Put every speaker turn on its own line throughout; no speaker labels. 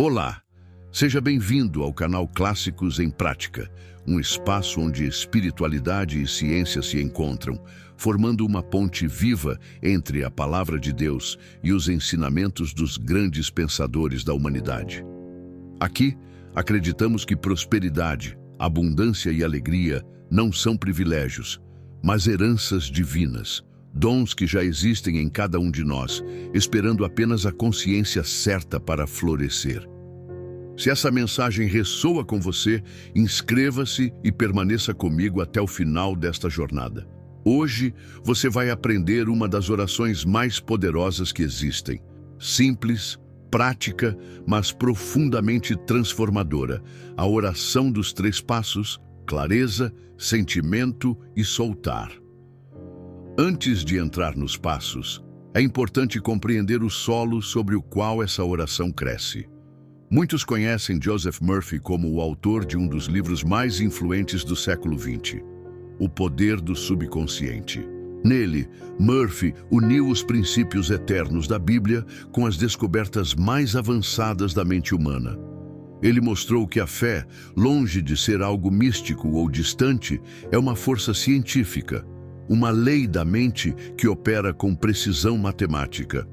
Olá, seja bem-vindo ao canal Clássicos em Prática, um espaço onde espiritualidade e ciência se encontram, formando uma ponte viva entre a Palavra de Deus e os ensinamentos dos grandes pensadores da humanidade. Aqui, acreditamos que prosperidade, abundância e alegria não são privilégios, mas heranças divinas, dons que já existem em cada um de nós, esperando apenas a consciência certa para florescer. Se essa mensagem ressoa com você, inscreva-se e permaneça comigo até o final desta jornada. Hoje, você vai aprender uma das orações mais poderosas que existem. Simples, prática, mas profundamente transformadora. A oração dos 3 passos: clareza, sentimento e soltar. Antes de entrar nos passos, é importante compreender o solo sobre o qual essa oração cresce. Muitos conhecem Joseph Murphy como o autor de um dos livros mais influentes do século XX, O Poder do Subconsciente. Nele, Murphy uniu os princípios eternos da Bíblia com as descobertas mais avançadas da mente humana. Ele mostrou que a fé, longe de ser algo místico ou distante, é uma força científica, uma lei da mente que opera com precisão matemática.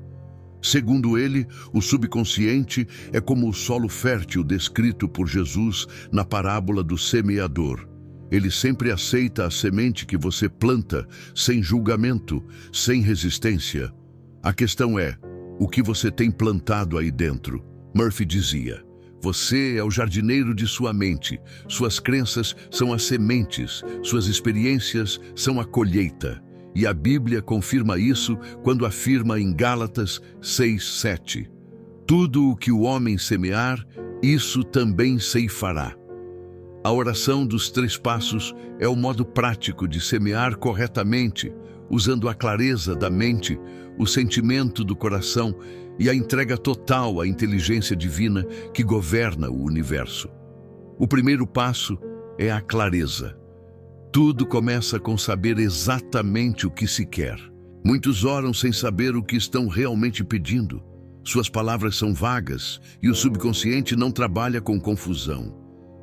Segundo ele, o subconsciente é como o solo fértil descrito por Jesus na parábola do semeador. Ele sempre aceita a semente que você planta, sem julgamento, sem resistência. A questão é, o que você tem plantado aí dentro? Murphy dizia: você é o jardineiro de sua mente, suas crenças são as sementes, suas experiências são a colheita. E a Bíblia confirma isso quando afirma em Gálatas 6:7: tudo o que o homem semear, isso também ceifará. A oração dos 3 passos é o modo prático de semear corretamente, usando a clareza da mente, o sentimento do coração e a entrega total à inteligência divina que governa o universo. O primeiro passo é a clareza. Tudo começa com saber exatamente o que se quer. Muitos oram sem saber o que estão realmente pedindo. Suas palavras são vagas e o subconsciente não trabalha com confusão.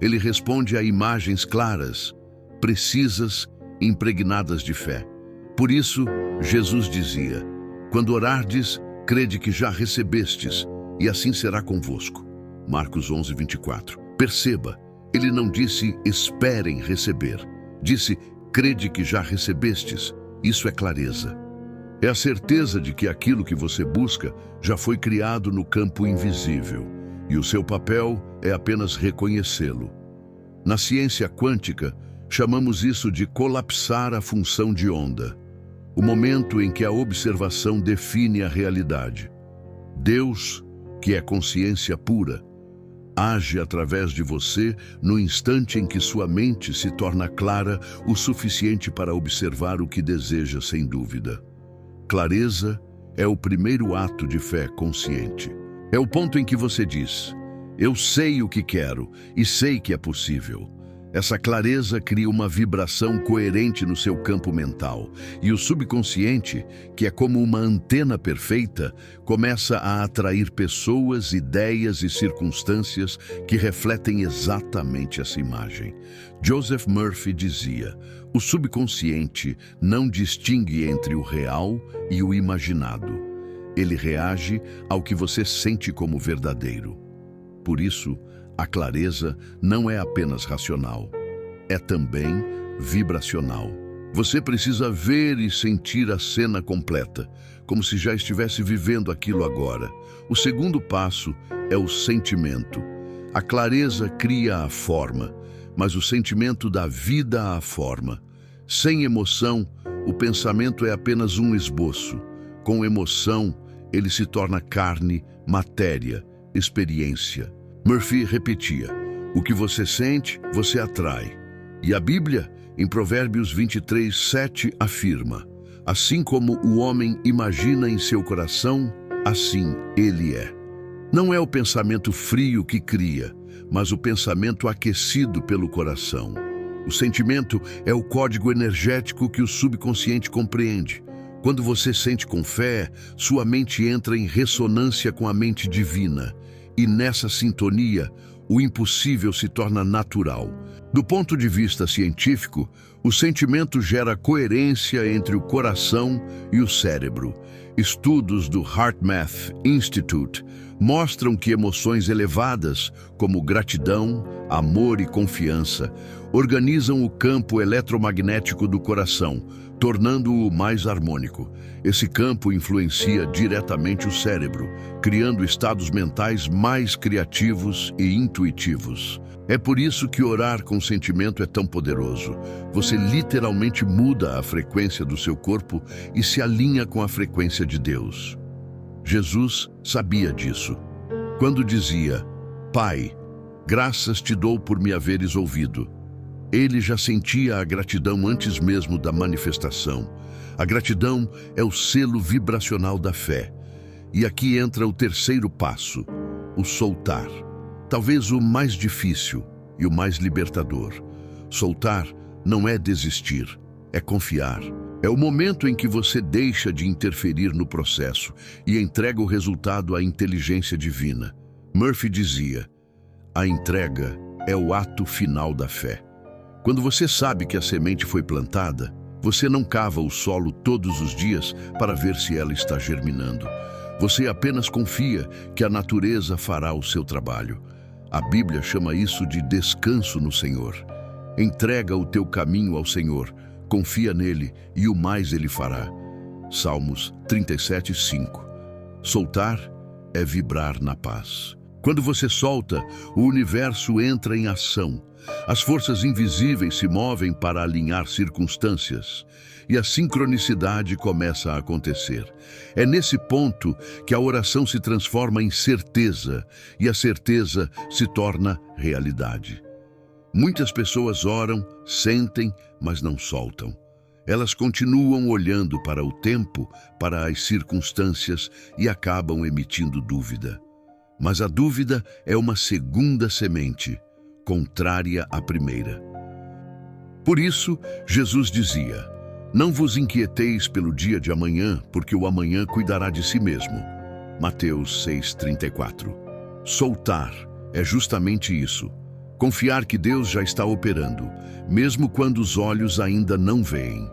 Ele responde a imagens claras, precisas, impregnadas de fé. Por isso, Jesus dizia: quando orardes, crede que já recebestes, e assim será convosco. Marcos 11:24. Perceba, ele não disse esperem receber. Disse, crede que já recebestes. Isso é clareza. É a certeza de que aquilo que você busca já foi criado no campo invisível, e o seu papel é apenas reconhecê-lo. Na ciência quântica, chamamos isso de colapsar a função de onda, o momento em que a observação define a realidade. Deus, que é consciência pura, age através de você no instante em que sua mente se torna clara o suficiente para observar o que deseja sem dúvida. Clareza é o primeiro ato de fé consciente. É o ponto em que você diz: eu sei o que quero e sei que é possível. Essa clareza cria uma vibração coerente no seu campo mental, e o subconsciente, que é como uma antena perfeita, começa a atrair pessoas, ideias e circunstâncias que refletem exatamente essa imagem. Joseph Murphy dizia: o subconsciente não distingue entre o real e o imaginado. Ele reage ao que você sente como verdadeiro. Por isso, a clareza não é apenas racional, é também vibracional. Você precisa ver e sentir a cena completa, como se já estivesse vivendo aquilo agora. O segundo passo é o sentimento. A clareza cria a forma, mas o sentimento dá vida à forma. Sem emoção, o pensamento é apenas um esboço. Com emoção, ele se torna carne, matéria, experiência. Murphy repetia: o que você sente, você atrai. E a Bíblia, em Provérbios 23:7, afirma: assim como o homem imagina em seu coração, assim ele é. Não é o pensamento frio que cria, mas o pensamento aquecido pelo coração. O sentimento é o código energético que o subconsciente compreende. Quando você sente com fé, sua mente entra em ressonância com a mente divina. E nessa sintonia, o impossível se torna natural. Do ponto de vista científico, o sentimento gera coerência entre o coração e o cérebro. Estudos do HeartMath Institute mostram que emoções elevadas, como gratidão, amor e confiança, organizam o campo eletromagnético do coração, tornando-o mais harmônico. Esse campo influencia diretamente o cérebro, criando estados mentais mais criativos e intuitivos. É por isso que orar com sentimento é tão poderoso. Você literalmente muda a frequência do seu corpo e se alinha com a frequência de Deus. Jesus sabia disso. Quando dizia, Pai, graças te dou por me haveres ouvido. Ele já sentia a gratidão antes mesmo da manifestação. A gratidão é o selo vibracional da fé. E aqui entra o terceiro passo, o soltar. Talvez o mais difícil e o mais libertador. Soltar não é desistir, é confiar. É o momento em que você deixa de interferir no processo e entrega o resultado à inteligência divina. Murphy dizia, a entrega é o ato final da fé. Quando você sabe que a semente foi plantada, você não cava o solo todos os dias para ver se ela está germinando. Você apenas confia que a natureza fará o seu trabalho. A Bíblia chama isso de descanso no Senhor. Entrega o teu caminho ao Senhor, confia nele e o mais ele fará. Salmos 37:5. Soltar é vibrar na paz. Quando você solta, o universo entra em ação. As forças invisíveis se movem para alinhar circunstâncias e a sincronicidade começa a acontecer. É nesse ponto que a oração se transforma em certeza e a certeza se torna realidade. Muitas pessoas oram, sentem, mas não soltam. Elas continuam olhando para o tempo, para as circunstâncias e acabam emitindo dúvida. Mas a dúvida é uma segunda semente, contrária à primeira. Por isso, Jesus dizia, não vos inquieteis pelo dia de amanhã, porque o amanhã cuidará de si mesmo. Mateus 6:34. Soltar é justamente isso. Confiar que Deus já está operando, mesmo quando os olhos ainda não veem.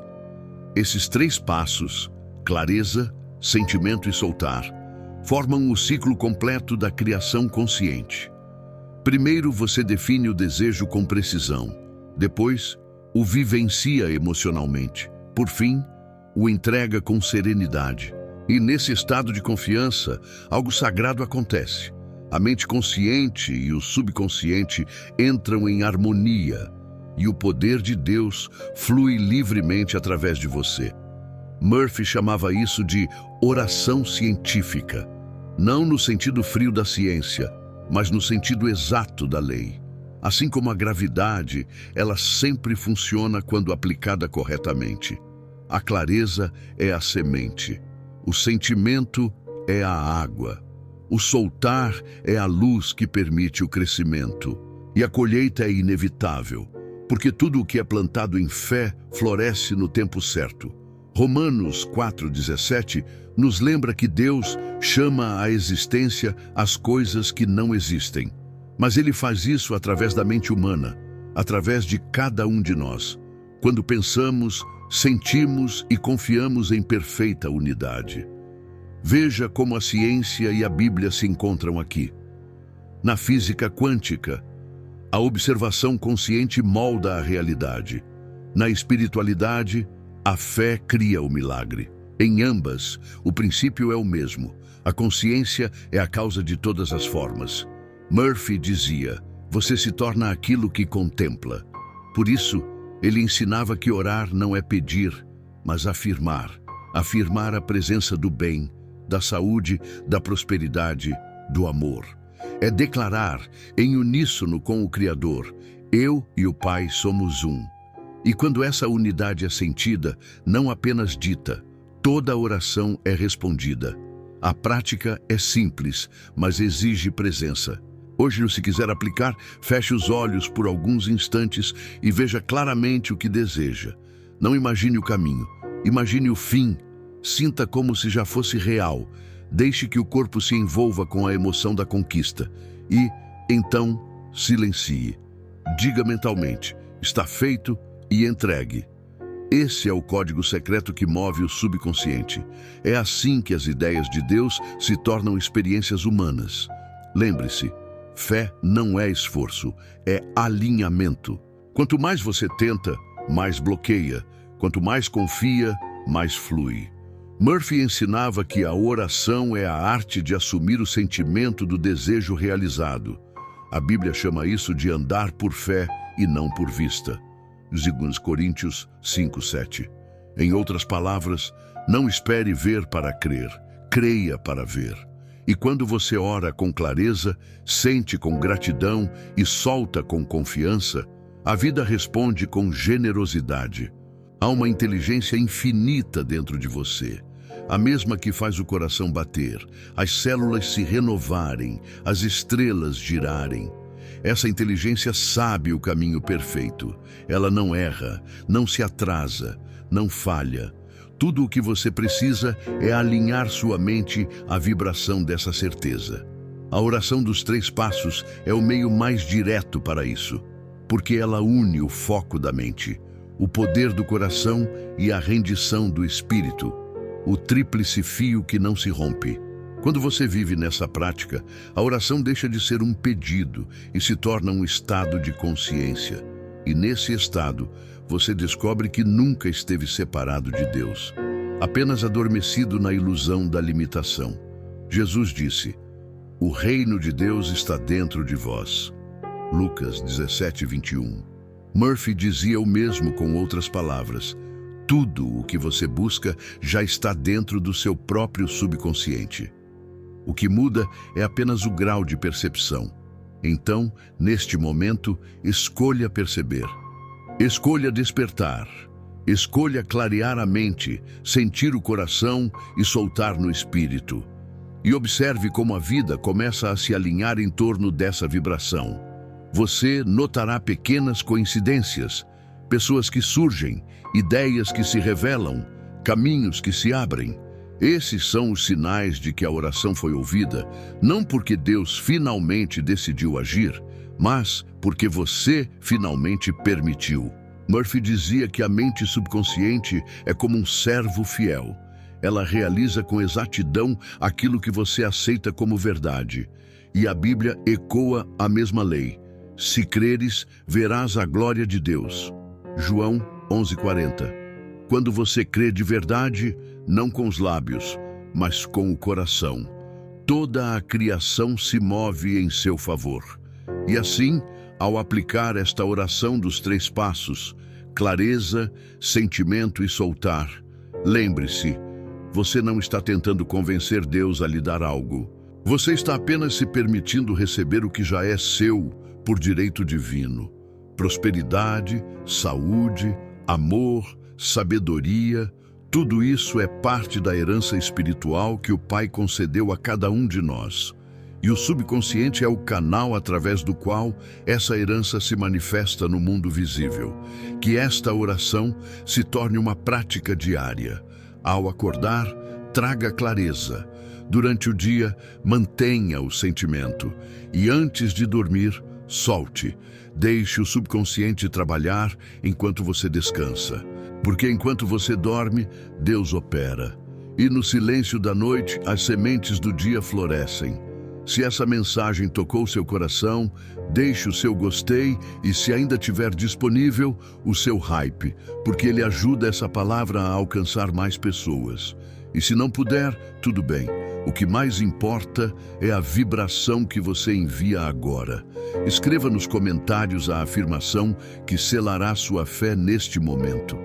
Esses três passos, clareza, sentimento e soltar, formam o ciclo completo da criação consciente. Primeiro você define o desejo com precisão, depois o vivencia emocionalmente, por fim, o entrega com serenidade. E nesse estado de confiança, algo sagrado acontece. A mente consciente e o subconsciente entram em harmonia e o poder de Deus flui livremente através de você. Murphy chamava isso de oração científica, não no sentido frio da ciência, mas no sentido exato da lei. Assim como a gravidade, ela sempre funciona quando aplicada corretamente. A clareza é a semente, o sentimento é a água, o soltar é a luz que permite o crescimento. E a colheita é inevitável, porque tudo o que é plantado em fé floresce no tempo certo. Romanos 4:17 nos lembra que Deus chama à existência as coisas que não existem. Mas Ele faz isso através da mente humana, através de cada um de nós, quando pensamos, sentimos e confiamos em perfeita unidade. Veja como a ciência e a Bíblia se encontram aqui. Na física quântica, a observação consciente molda a realidade. Na espiritualidade, a fé cria o milagre. Em ambas, o princípio é o mesmo. A consciência é a causa de todas as formas. Murphy dizia, você se torna aquilo que contempla. Por isso, ele ensinava que orar não é pedir, mas afirmar. Afirmar a presença do bem, da saúde, da prosperidade, do amor. É declarar, em uníssono com o Criador, eu e o Pai somos um. E quando essa unidade é sentida, não apenas dita, toda oração é respondida. A prática é simples, mas exige presença. Hoje, se quiser aplicar, feche os olhos por alguns instantes e veja claramente o que deseja. Não imagine o caminho, imagine o fim. Sinta como se já fosse real. Deixe que o corpo se envolva com a emoção da conquista e, então, silencie. Diga mentalmente: está feito, e entregue. Esse é o código secreto que move o subconsciente. É assim que as ideias de Deus se tornam experiências humanas. Lembre-se, fé não é esforço, é alinhamento. Quanto mais você tenta, mais bloqueia. Quanto mais confia, mais flui. Murphy ensinava que a oração é a arte de assumir o sentimento do desejo realizado. A Bíblia chama isso de andar por fé e não por vista. 2 Coríntios 5:7. Em outras palavras, não espere ver para crer, creia para ver. E quando você ora com clareza, sente com gratidão e solta com confiança, a vida responde com generosidade. Há uma inteligência infinita dentro de você, a mesma que faz o coração bater, as células se renovarem, as estrelas girarem. Essa inteligência sabe o caminho perfeito. Ela não erra, não se atrasa, não falha. Tudo o que você precisa é alinhar sua mente à vibração dessa certeza. A oração dos 3 passos é o meio mais direto para isso, porque ela une o foco da mente, o poder do coração e a rendição do espírito, o tríplice fio que não se rompe. Quando você vive nessa prática, a oração deixa de ser um pedido e se torna um estado de consciência. E nesse estado, você descobre que nunca esteve separado de Deus, apenas adormecido na ilusão da limitação. Jesus disse: "O reino de Deus está dentro de vós." Lucas 17:21. Murphy dizia o mesmo com outras palavras: tudo o que você busca já está dentro do seu próprio subconsciente. O que muda é apenas o grau de percepção. Então, neste momento, escolha perceber. Escolha despertar. Escolha clarear a mente, sentir o coração e soltar no espírito. E observe como a vida começa a se alinhar em torno dessa vibração. Você notará pequenas coincidências, pessoas que surgem, ideias que se revelam, caminhos que se abrem. Esses são os sinais de que a oração foi ouvida, não porque Deus finalmente decidiu agir, mas porque você finalmente permitiu. Murphy dizia que a mente subconsciente é como um servo fiel. Ela realiza com exatidão aquilo que você aceita como verdade. E a Bíblia ecoa a mesma lei. Se creres, verás a glória de Deus. João 11:40. Quando você crê de verdade, não com os lábios, mas com o coração, toda a criação se move em seu favor. E assim, ao aplicar esta oração dos 3 passos, clareza, sentimento e soltar, lembre-se, você não está tentando convencer Deus a lhe dar algo. Você está apenas se permitindo receber o que já é seu por direito divino. Prosperidade, saúde, amor, sabedoria, tudo isso é parte da herança espiritual que o Pai concedeu a cada um de nós. E o subconsciente é o canal através do qual essa herança se manifesta no mundo visível. Que esta oração se torne uma prática diária. Ao acordar, traga clareza. Durante o dia, mantenha o sentimento. E antes de dormir, solte. Deixe o subconsciente trabalhar enquanto você descansa. Porque enquanto você dorme, Deus opera. E no silêncio da noite, as sementes do dia florescem. Se essa mensagem tocou seu coração, deixe o seu gostei e, se ainda tiver disponível, o seu hype, porque ele ajuda essa palavra a alcançar mais pessoas. E se não puder, tudo bem. O que mais importa é a vibração que você envia agora. Escreva nos comentários a afirmação que selará sua fé neste momento.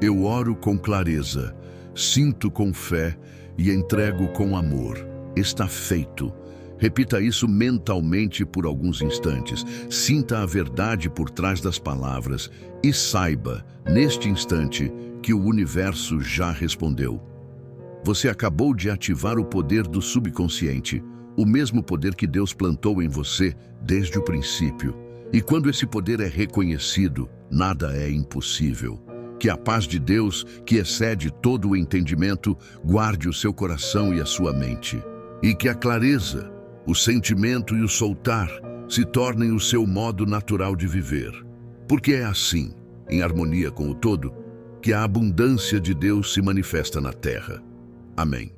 Eu oro com clareza, sinto com fé e entrego com amor. Está feito. Repita isso mentalmente por alguns instantes. Sinta a verdade por trás das palavras e saiba, neste instante, que o universo já respondeu. Você acabou de ativar o poder do subconsciente, o mesmo poder que Deus plantou em você desde o princípio. E quando esse poder é reconhecido, nada é impossível. Que a paz de Deus, que excede todo o entendimento, guarde o seu coração e a sua mente. e que a clareza, o sentimento e o soltar se tornem o seu modo natural de viver. Porque é assim, em harmonia com o todo, que a abundância de Deus se manifesta na terra. Amém.